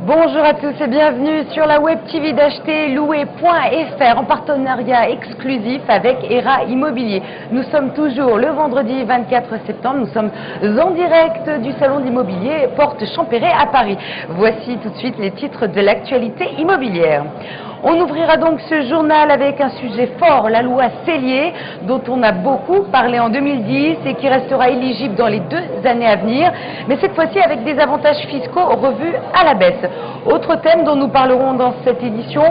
Bonjour à tous et bienvenue sur la web TV d'acheter louer.fr en partenariat exclusif avec ERA Immobilier. Nous sommes toujours le vendredi 24 septembre, nous sommes en direct du salon de l'immobilier Porte Champéret à Paris. Voici tout de suite les titres de l'actualité immobilière. On ouvrira donc ce journal avec un sujet fort, la loi Sellier, dont on a beaucoup parlé en 2010 et qui restera éligible dans les 2 années à venir, mais cette fois-ci avec des avantages fiscaux revus à la baisse. Autre thème dont nous parlerons dans cette édition,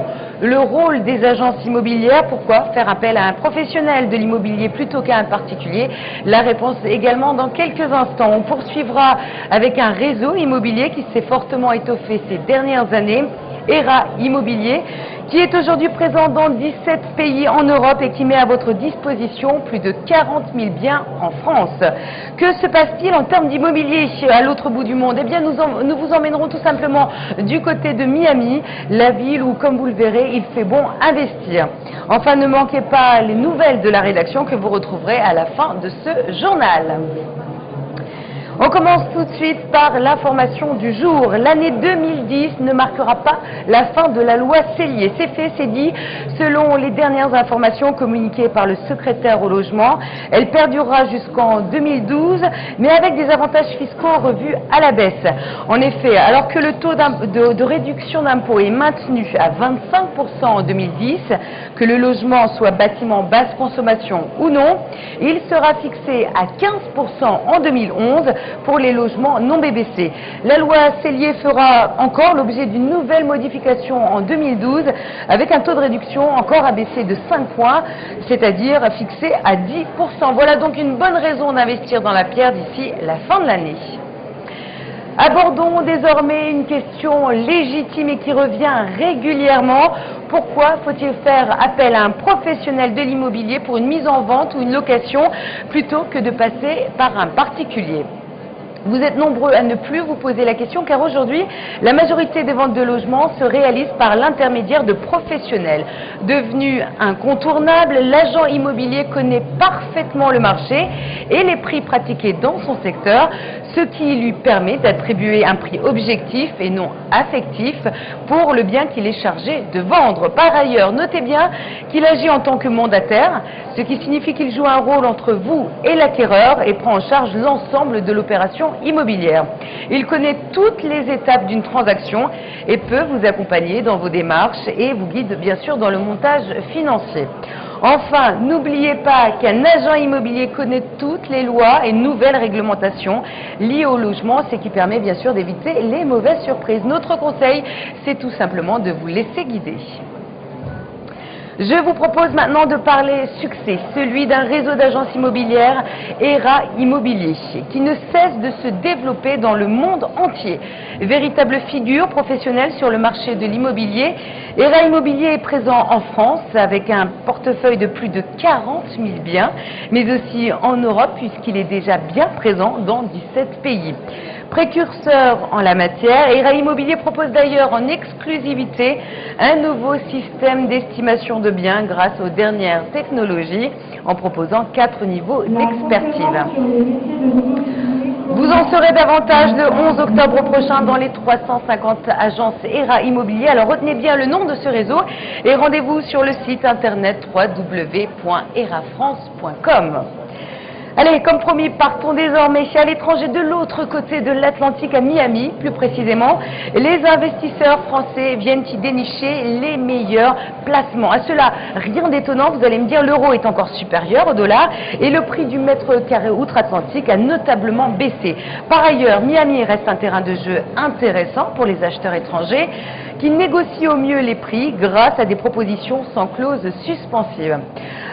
le rôle des agences immobilières. Pourquoi faire appel à un professionnel de l'immobilier plutôt qu'à un particulier? La réponse également dans quelques instants. On poursuivra avec un réseau immobilier qui s'est fortement étoffé ces dernières années, ERA Immobilier, qui est aujourd'hui présent dans 17 pays en Europe et qui met à votre disposition plus de 40 000 biens en France. Que se passe-t-il en termes d'immobilier à l'autre bout du monde? Eh bien, nous vous emmènerons tout simplement du côté de Miami, la ville où, comme vous le verrez, il fait bon investir. Enfin, ne manquez pas les nouvelles de la rédaction que vous retrouverez à la fin de ce journal. On commence tout de suite par l'information du jour. L'année 2010 ne marquera pas la fin de la loi Sellier. C'est fait, c'est dit. Selon les dernières informations communiquées par le secrétaire au logement, elle perdurera jusqu'en 2012, mais avec des avantages fiscaux revus à la baisse. En effet, alors que le taux de réduction d'impôt est maintenu à 25% en 2010, que le logement soit bâtiment basse consommation ou non, il sera fixé à 15% en 2011 pour les logements non BBC. La loi Sellier fera encore l'objet d'une nouvelle modification en 2012 avec un taux de réduction encore abaissé de 5 points, c'est-à-dire fixé à 10%. Voilà donc une bonne raison d'investir dans la pierre d'ici la fin de l'année. Abordons désormais une question légitime et qui revient régulièrement. Pourquoi faut-il faire appel à un professionnel de l'immobilier pour une mise en vente ou une location plutôt que de passer par un particulier? Vous êtes nombreux à ne plus vous poser la question car aujourd'hui, la majorité des ventes de logements se réalisent par l'intermédiaire de professionnels. Devenu incontournable, l'agent immobilier connaît parfaitement le marché et les prix pratiqués dans son secteur, ce qui lui permet d'attribuer un prix objectif et non affectif pour le bien qu'il est chargé de vendre. Par ailleurs, notez bien qu'il agit en tant que mandataire, ce qui signifie qu'il joue un rôle entre vous et l'acquéreur et prend en charge l'ensemble de l'opération immobilière. Il connaît toutes les étapes d'une transaction et peut vous accompagner dans vos démarches et vous guide bien sûr dans le montage financier. Enfin, n'oubliez pas qu'un agent immobilier connaît toutes les lois et nouvelles réglementations liées au logement, ce qui permet bien sûr d'éviter les mauvaises surprises. Notre conseil, c'est tout simplement de vous laisser guider. Je vous propose maintenant de parler succès, celui d'un réseau d'agences immobilières, ERA Immobilier, qui ne cesse de se développer dans le monde entier. Véritable figure professionnelle sur le marché de l'immobilier, ERA Immobilier est présent en France avec un portefeuille de plus de 40 000 biens, mais aussi en Europe puisqu'il est déjà bien présent dans 17 pays. Précurseur en la matière, ERA Immobilier propose d'ailleurs en exclusivité un nouveau système d'estimation de biens grâce aux dernières technologies en proposant 4 niveaux d'expertise. Vous en saurez davantage le 11 octobre prochain dans les 350 agences ERA Immobilier. Alors retenez bien le nom de ce réseau et rendez-vous sur le site internet www.erafrance.com. Allez, comme promis, partons désormais à l'étranger de l'autre côté de l'Atlantique, à Miami, plus précisément. Les investisseurs français viennent y dénicher les meilleurs placements. À cela, rien d'étonnant, vous allez me dire, l'euro est encore supérieur au dollar et le prix du mètre carré outre-Atlantique a notablement baissé. Par ailleurs, Miami reste un terrain de jeu intéressant pour les acheteurs étrangers qui négocient au mieux les prix grâce à des propositions sans clause suspensive.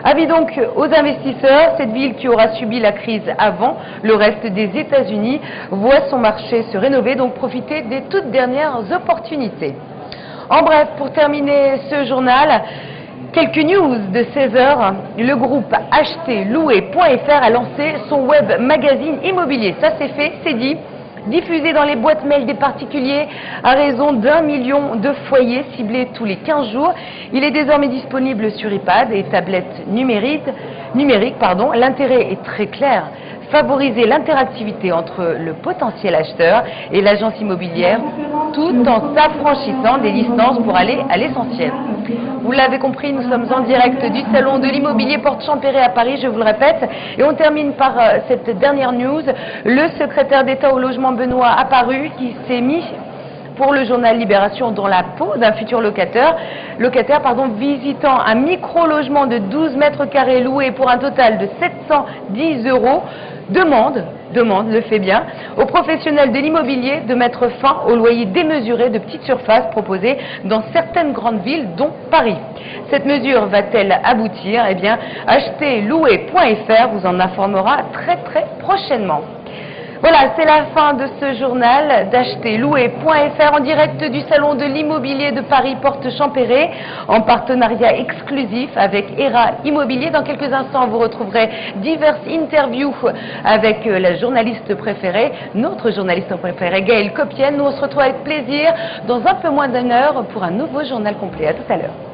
Avis donc aux investisseurs, cette ville qui aura subi la crise avant le reste des États-Unis voit son marché se rénover, donc profitez des toutes dernières opportunités. En bref, pour terminer ce journal, quelques news de 16 heures. Le groupe acheter louer.fr a lancé son web magazine immobilier. Ça c'est fait, c'est dit. diffusé dans les boîtes mail des particuliers à raison d'1 million de foyers ciblés tous les 15 jours. Il est désormais disponible sur iPad et tablettes numériques. L'intérêt est très clair. Favoriser l'interactivité entre le potentiel acheteur et l'agence immobilière tout en s'affranchissant des distances pour aller à l'essentiel. Vous l'avez compris, nous sommes en direct du salon de l'immobilier Porte Champéret à Paris, je vous le répète. Et on termine par cette dernière news. Le secrétaire d'État au logement Benoît Apparu qui s'est mis pour le journal Libération dans la peau d'un futur locataire visitant un micro-logement de 12 mètres carrés loué pour un total de 710 €, demande, le fait bien, aux professionnels de l'immobilier de mettre fin aux loyers démesurés de petites surfaces proposés dans certaines grandes villes, dont Paris. Cette mesure va-t-elle aboutir? Eh bien, acheterlouer.fr vous en informera très prochainement. Voilà, c'est la fin de ce journal d'acheterlouer.fr en direct du salon de l'immobilier de Paris Porte Champéret en partenariat exclusif avec ERA Immobilier. Dans quelques instants, vous retrouverez diverses interviews avec la journaliste préférée, notre journaliste préférée, Gaëlle Copienne. Nous on se retrouve avec plaisir dans un peu moins d'1 heure pour un nouveau journal complet. À tout à l'heure.